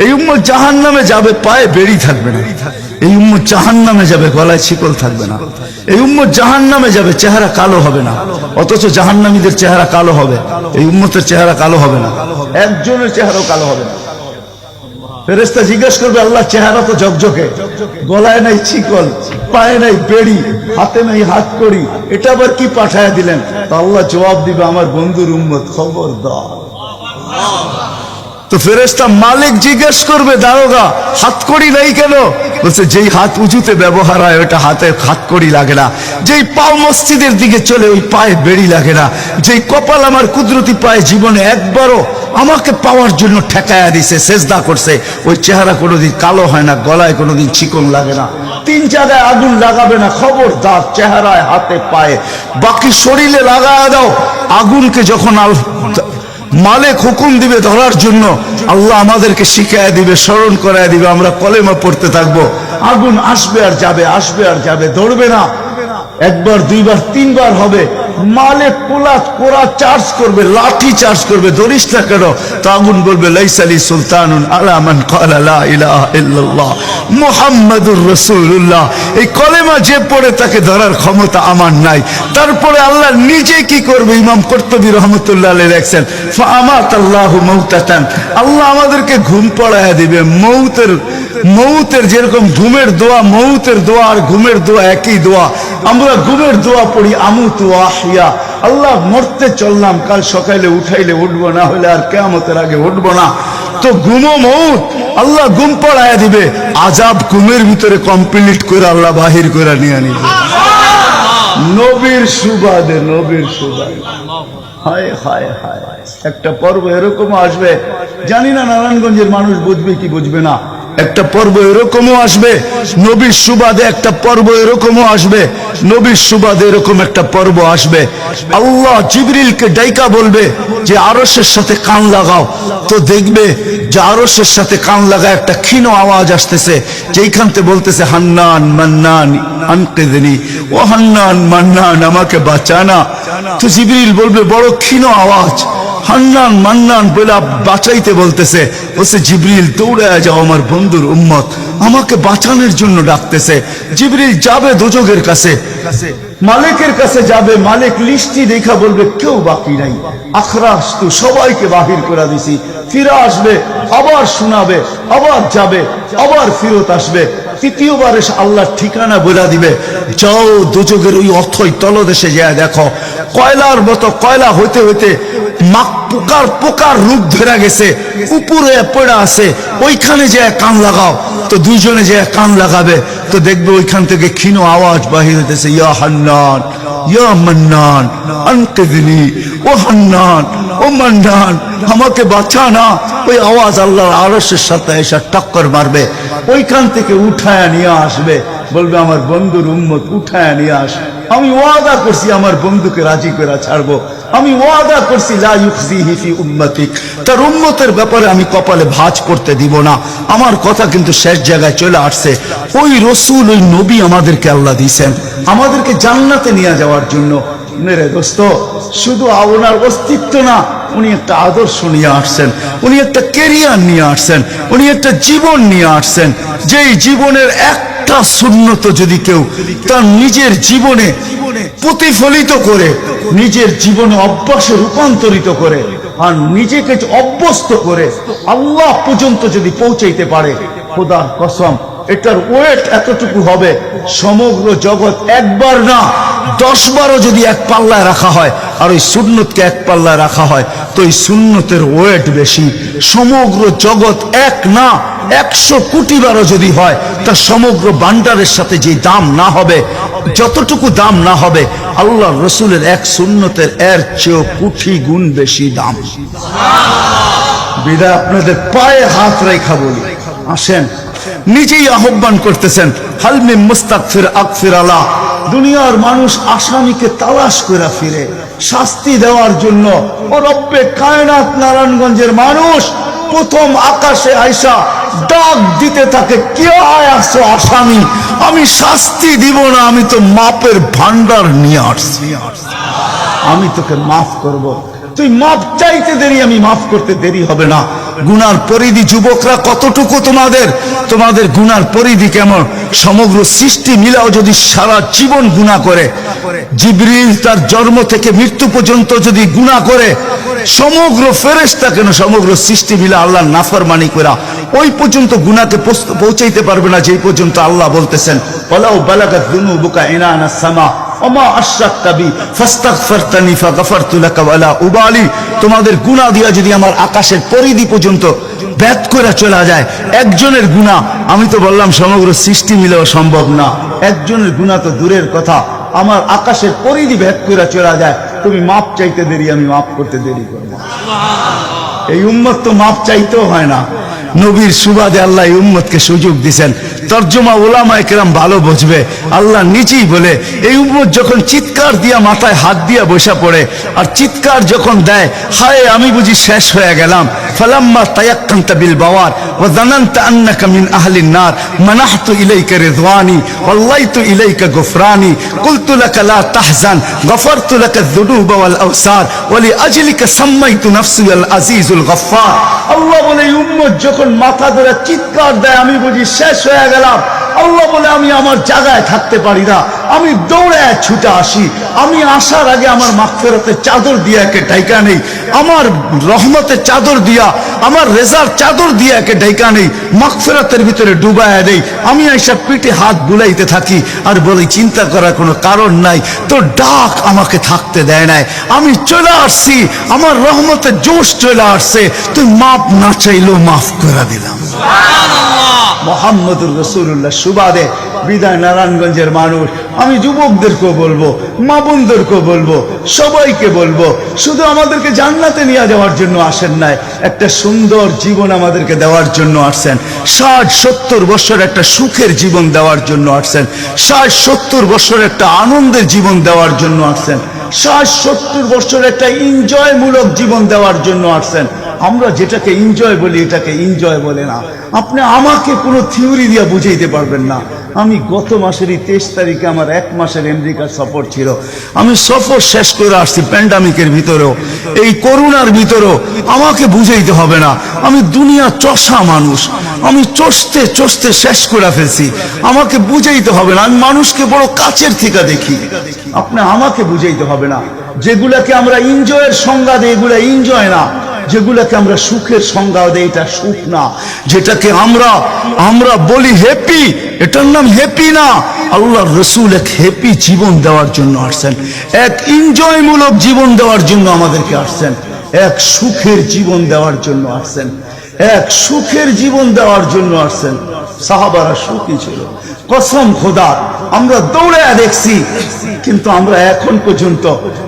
এই উম্মত জাহান্নামে যাবে, পায়ে বেড়ি থাকবে না। এই উম্মত জাহান্নামে যাবে, গলায় শিকল থাকবে না। এই উম্মত জাহান্নামে যাবে, চেহারা কালো হবে না। অথচ জাহান্নামীদের চেহারা কালো হবে, এই উম্মতের চেহারা কালো হবে না। একজনের চেহারাও কালো হবে না। ফেরেশতা জিজ্ঞেস করবে, আল্লাহ চেহারা তো ঝকঝকে, গলায় নাই শিকল, পায়ে নাই বেড়ি, হাতে নাই হাত কড়ি, এটা আবার কি পাঠায়া দিলেন? তো আল্লাহ জবাব দিবে, আমার বন্ধুর উম্মত খবরদার। তো ফেরেশতা মালিক জিজ্ঞেস করবে, দারোগা হাতকড়ি নাই কেন? বলছে, যেই হাত উঁচুতে ব্যবহার হয় ওটা হাতে হাতকড়ি লাগে না। যেই পাও মসজিদের দিকে চলে ওই পায়ে বেড়ি লাগে না। যেই কপাল আমার কুদরতি পায়ে জীবনে একবারও আমাকে পাওয়ার জন্য ঠেকায়া দিছে, সেজদা করছে, ওই চেহারা কোনোদিন কালো হয় না, গলায় কোনোদিন চিকন লাগে না। 3 জায়গায় আগুন লাগাবে না, খবরদার। চেহারায়, হাতে, পায়ে, বাকি শরীরে লাগায়া দাও। আগুনকে যখন মালিক হুকুম দিবে ধরার জন্য, আল্লাহ আমাদেরকে শিখায় দিবে, স্মরণ করায় দিবে, আমরা কলেমা পড়তে থাকবো। আগুন আসবে আর যাবে, আসবে আর যাবে, ধরবে না। একবার, দুইবার, 3বার হবে। মালিক কোরা চার্জ করবে, লাঠি চার্জ করবে, ধরিস না কেন? তো আগুন বলবে, লাইসালি সুলতানুন আলা মান ক্বালা লা ইলাহা ইল্লাল্লাহ মুহাম্মাদুর রাসূলুল্লাহ। এই কলেমা যে পড়ে তাকে ধরার ক্ষমতা আমার নাই। তারপরে আল্লাহ নিজে কি করবে? ইমাম কুরতুবী রাহমাতুল্লাহ আলাইহি লেখেন, ফাআমাতাল্লাহু মাউতাতান, আল্লাহ আমাদেরকে ঘুম পড়ায়া দিবে। মৌতের যেরকম ঘুমের দোয়া, মৌতের দোয়া আর ঘুমের দোয়া একই দোয়া। আমরা ঘুমের দোয়া পড়ি, আমুতু আহিয়া, আল্লাহ মরতে চললাম, কাল সকালে উঠাইলে উঠবো, না হলে আর কিয়ামতের আগে উঠবো না। তো ঘুমো মৌত, আল্লাহ ঘুম পড়ায়া দিবে। আযাব ঘুমের ভিতরে কমপ্লিট করে আল্লাহ বাহির করে নিয়ে নিবে। নবীর সুবাদে, নবীর সুবাদে। হায় হায় হায়, একটা পর্ব এরকম আসবে, জানি না নারায়ণগঞ্জের মানুষ বুঝবে কি বুঝবে না। একটা পর্ব এরকমও আসবে, নবীর সুবাদে একটা পর্ব এরকমও আসবে, নবীর সুবাদে এরকম একটা পর্ব আসবে। আল্লাহ জিবরিলকে ডাইকা বলবে যে আরশের সাথে কান লাগাও। তো দেখবে যে আরশের সাথে কান লাগায় একটা ক্ষীণ আওয়াজ আসতেছে, যেইখান থেকে বলতেছে, হান্নান মান্নান আনকিযনি, ও হান্নান মান্নান আমাকে বাঁচানা। তো জিবরিল বলবে, বড় ক্ষীণ আওয়াজ, হান্নান মান্নান বলে বাঁচাইতে বলতেছে। বলছে, জিবরিল দৌড়ে যাও, আমার বন্ধুর উম্মত আমাকে বাঁচানোর জন্য ডাকতেছে। জিবরিল যাবে দোজখের কাছে, মালিকের কাছে যাবে। মালিক লিস্টি দেখা বলবে, কেউ বাকি নাই, আখরাস তো সবাইকে বাহির করে দিছি। ফিরে আসবে, আবার শোনাবে, আবার যাবে, আবার ফিরত আসবে। তৃতীয়বার এসে আল্লাহর ঠিকানা বলে দিবে, যাও দোজখের ওই অথই তলদেশে যায় দেখো, কয়লার মতো কয়লা হইতে হইতে পোকার রূপ ধরে গেছে, উপরে পড়ে আছে, ওইখানে যে কান লাগাও। তো দুইজনে যে কান লাগাবে, তো দেখবে ওইখান থেকে ক্ষীণ আওয়াজ বাহির হইতেছে, ইয়া হান্নান ইয়া মান্নান আনকিযনি, ও হান্নান ও মান্নান আমাকে বাঁচা না। ওই আওয়াজ আল্লাহর আরশের সাথে এসে টক্কর মারবে, ওইখান থেকে উঠায় নিয়ে আসবে। বলবে, আমার বন্ধুর উম্মত উঠায় নিয়ে আস, আমি ওয়াদা করছি আমার বন্ধুকে রাজি করে ছাড়বো, আমি ওয়াদা করছি লা ইউখজিহি ফি উম্মতিক, তার উম্মতের ব্যাপারে আমি কপালে ভাঁজ করতে দিব না। আমার কথা কিন্তু শেষ জায়গায় চলে আসছে। ওই রসুল, ওই নবী আমাদেরকে আল্লাহ দিয়েছেন আমাদেরকে জান্নাতে নিয়ে যাওয়ার জন্য। মেরে দোস্ত, শুধু ওনার অস্তিত্ব না, উনি একটা আদর্শ নিয়ে আসছেন, উনি একটা ক্যারিয়ার নিয়ে আসছেন, উনি একটা জীবন নিয়ে আসছেন। যেই জীবনের একটা সুন্নত যদি কেউ তার নিজের জীবনে প্রতিফলিত করে, নিজের জীবনে অভ্যাসে রূপান্তরিত করে, আর নিজেকে অভ্যস্ত করে আল্লাহ পর্যন্ত যদি পৌঁছাইতে পারে, খোদার কসম এটার ওয়েট এতটুকু হবে, সমগ্র জগৎ একবার না 10 বারও যদি এক পাল্লায় রাখা হয়, আর ওই সুন্নতকে এক পাল্লায় রাখা হয়, তো এই সুন্নতের ওয়েট বেশি। সমগ্র জগৎ এক না 100 কোটি বারও যদি হয়, তা সমগ্র ভান্ডারের সাথে যে দাম না হবে, যতটুকু দাম না হবে, আল্লাহ রসুলের এক সুন্নতের এর চেয়েও কোটি গুণ বেশি দাম। বিদায় আপনাদের পায়ে হাত রেখা বলি, আসেন। নিজেই আহ্বান করতেছেন, হালমি মুস্তাগফির আগফির আলাহ। দুনিয়ার মানুষ আসামিকে তালাশ করে ফিরে শাস্তি দেওয়ার জন্য। ও রব্বে কায়নাত, নারায়ণগঞ্জের মানুষ প্রথম আকাশে আইসা ডাক দিতে থাকে, কে আসছো আসামি? আমি শাস্তি দিব না, আমি তো মাপের ভান্ডার নিয়ে আসছি, আমি তোকে মাফ করব। তুই মাফ চাইতে দেরি, আমি মাফ করতে দেরি হবে না। গুনার পরিধি যুবকরা কতটুকু তোমাদের, তোমাদের গুনার পরিধি কেমন? সমগ্র সৃষ্টি মিলাও যদি সারা জীবন গুনাহ করে, জিবরিল তার জন্ম থেকে মৃত্যু পর্যন্ত যদি গুনাহ করে, সমগ্র ফেরেশতা কেন সমগ্র সৃষ্টি মিলা আল্লাহর নাফরমানি করা ওই পর্যন্ত গুনাহকে পৌঁছাইতে পারবে না, যেই পর্যন্ত আল্লাহ বলতেছেন ওয়ালাউ বালাগাত যুনুবুকা ইনানাস সামা ওমা আশরাকতা বি ফাস্তাগফারতানি ফাগফারতু লাকা ওয়ালা উবালি। তোমাদের গুনাহ দিয়া যদি আমার আকাশের পরিধি পর্যন্ত ভেদ করে চলা যায়, একজনের গুনাহ, আমি তো বললাম সমগ্র সৃষ্টি মিলেও সম্ভব না, একজনের গুনাহ তো দূরের কথা, আমার আকাশের পরিধি ভেদ করে চলা যায়, তুমি মাপ চাইতে দেরি, আমি মাফ করতে দেরি করব। এই উম্মত তো মাপ চাইতেও হয় না, নবীর সুবাদে আল্লাহ এই উম্মতকে সুযোগ দিয়েছেন। তর্জমা উলামায়ে কেরাম ভালো বুঝবে, আল্লাহ নিজেই বলে এই উম্মত যখন চিৎকার দিয়া মাথায় হাত দিয়া বসা পড়ে আর চিৎকার যখন দেয়, হায় আমি বুঝি শেষ হয়ে গেলাম, ফালাম্মা তায়াক্কানতা বিল বাওয়ার ওয়া যানানতা আন্নাকা মিন আহলিন নার মানাহতু ইলাইকা রিদওয়ানি ওয়াল্লাইতু ইলাইকা গুফরানি কুলতু লাকা লা তাহজান গফারতু লাকা যুনুবা ওয়াল আওসার ওয়া লিআজলিকা সাম্মাইতু নাফসি আল আজিজুল গফফার। আল্লাহ বলে এই উম্মত যখন মাথা ধরে চিৎকার দেয়, আমি বুঝি শেষ হয়ে গেলাম, আল্লাহ বলে আমি আমার জায়গায় থাকতে পারি না, আমি দৌড়ে ছুটে আসি, আমি আসার আগে আমার মাগফিরাতের চাদর দিয়া একে ঢাইকা নেই, আমার রহমতের চাদর দিয়া, আমার রেজার চাদর দিয়া একে ঢাইকা নেই, মাগফিরাতের ভিতরে ডুবায়া দেই, আমি এইসব পিঠে হাত বুলাইতে থাকি আর বলি চিন্তা করার কোনো কারণ নাই, তো ডাক আমাকে থাকতে দেয় নাই, আমি চলে আসছি, আমার রহমতের জোশ চলে আসছে, তুই মাপ না চাইলেও মাফ করে দিলাম। মুহাম্মদুর রাসূলুল্লাহ সুবাদে বিদায় নারায়ণগঞ্জের মানুষ, আমি যুবকদেরকেও বলবো, মা বোনদেরকেও বলবো, সবাইকে বলবো, শুধু আমাদেরকে জান্নাতে নিয়ে যাওয়ার জন্য আসেন নাই, একটা সুন্দর জীবন আমাদেরকে দেওয়ার জন্য আসছেন। 60-70 বছর একটা সুখের জীবন দেওয়ার জন্য আসছেন, 60-70 বছর একটা আনন্দের জীবন দেওয়ার জন্য আসছেন, 60-70 বছর একটা এনজয়মূলক জীবন দেওয়ার জন্য আসছেন। আমরা যেটাকে এনজয় বলি এটাকে এনজয় বলে না। আপনি আমাকে কোনো থিওরি দিয়ে বুঝাইতে পারবেন না। আমি গত মাসেরই 23 তারিখে আমার 1 মাসের আমেরিকার সফর ছিল, আমি সফর শেষ করে আসছি প্যান্ডামিকের ভিতরেও, এই করোনার ভিতরেও, আমাকে বুঝাইতে হবে না, আমি দুনিয়া চষা মানুষ, আমি চষতে চষতে শেষ করে ফেলছি, আমাকে বুঝাইতে হবে না, আমি মানুষকে বড় কাছের থেকে দেখি, আপনি আমাকে বুঝাইতে হবে না। যেগুলাকে আমরা এনজয়ের সংজ্ঞা দিই এগুলা এনজয় না, যেগুলাকে আমরা সুখের সংজ্ঞা দেই এটা সুখ না, যেটাকে আমরা বলি হ্যাপি এটার নাম হ্যাপি না। আল্লাহর রাসূল এক হ্যাপি জীবন দেওয়ার জন্য আসছেন, এক এনজয়মূলক জীবন দেওয়ার জন্য আমাদেরকে আসছেন, এক সুখের জীবন দেওয়ার জন্য আসছেন, এক সুখের জীবন দেওয়ার জন্য আসছেন। সাহাবারা সুখী ছিল, কসম খোদার, আমরা দৌড়ে দেখছি, কিন্তু আমরা এখন পর্যন্ত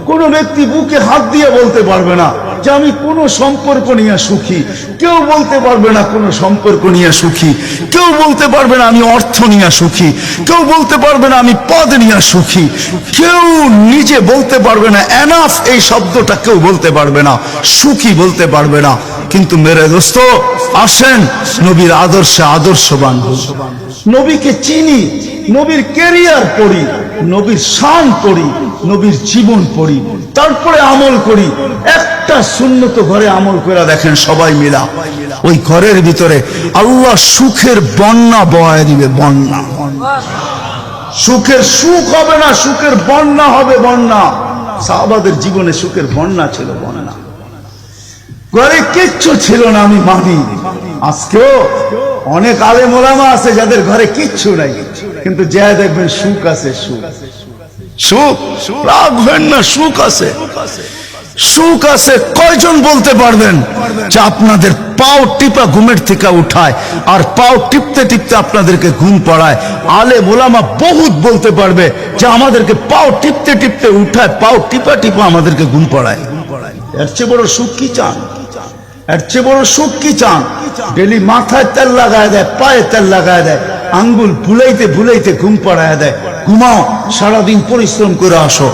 কোন ব্যক্তি বুকে হাত দিয়ে বলতে পারবে না যে আমি কোন সম্পর্ক নিয়ে সুখী, কেউ বলতে পারবে না কোন সম্পর্ক নিয়ে সুখী, কেউ বলতে পারবে না আমি অর্থ নিয়ে সুখী, কেউ বলতে পারবে না আমি পদ নিয়ে সুখী, কেউ নিজে বলতে পারবে না এনাফ এই শব্দটা কেউ বলতে পারবে না, সুখী বলতে পারবে না। কিন্তু মেরে দোস্ত আসেন নবীর আদর্শে আদর্শবান, নবীকে চিনি, নবীর ক্যারিয়ার পড়ি, নবীর শান পড়ি, নবীর জীবন পড়ি, তারপরে আমল করি। একটা সুন্নত ঘরে আমল করে দেখেন সবাই মিলা, ওই ঘরের ভিতরে আল্লাহ সুখের বন্যা বয়ে দিবে, বন্যা, সুখের সুখ হবে না, সুখের বন্যা হবে, বন্যা। সাহাবাদের জীবনে সুখের বন্যা ছিল, বন্যা, ঘরে কিচ্ছু ছিল না, আমি মানি। আজকেও অনেক আলেম ওলামা আছে যাদের ঘরে কিচ্ছু নাই, কিন্তু যা দেখবেন সুখ আছে, সুখ, সুখ, রাখবেন না, সুখ আছে, সুখ আছে। কয়জন বলতে পারবেন যে আপনাদের পাও টিপা ঘুমের থেকে উঠায় আর পাও টিপতে টিপতে আপনাদেরকে ঘুম পড়ায়? আলেম ওলামা বহুত বলতে পারবে যে আমাদেরকে পাও টিপতে টিপতে উঠায়, পাও টিপা টিপা আমাদেরকে ঘুম পড়ায়। এর চেয়ে বড় সুখ কি চান? এর চেয়ে বড় সুখ কি চান? ডেলি মাথায় তেল লাগায় দেয়, পায়ে তেল লাগায় দেয়, আঙ্গুল ভুলাইতে ভুলাইতে ঘুম পাড়ায় দেয়। ঘুমাও, সারাদিন পরিশ্রম করে আসো।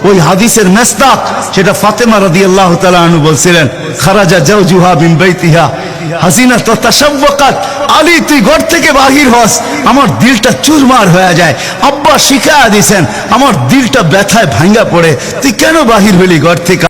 ওই হাদিসের মেসদাক যেটা ফাতেমা রাদিয়াল্লাহু তাআলা আনহু বলছিলেন, খারাজা জাওজুহা মিন বাইতিহা হাসিনা তাতাশাওয়াকাত, আলী তুই ঘর থেকে বাহির হস, আমার দিলটা চুরমার হয়ে যায়। আব্বা শিখায়া দিয়েছেন, আমার দিলটা ব্যথায় ভাঙ্গা পড়ে, তুই কেন বাহির হলি ঘর থেকে?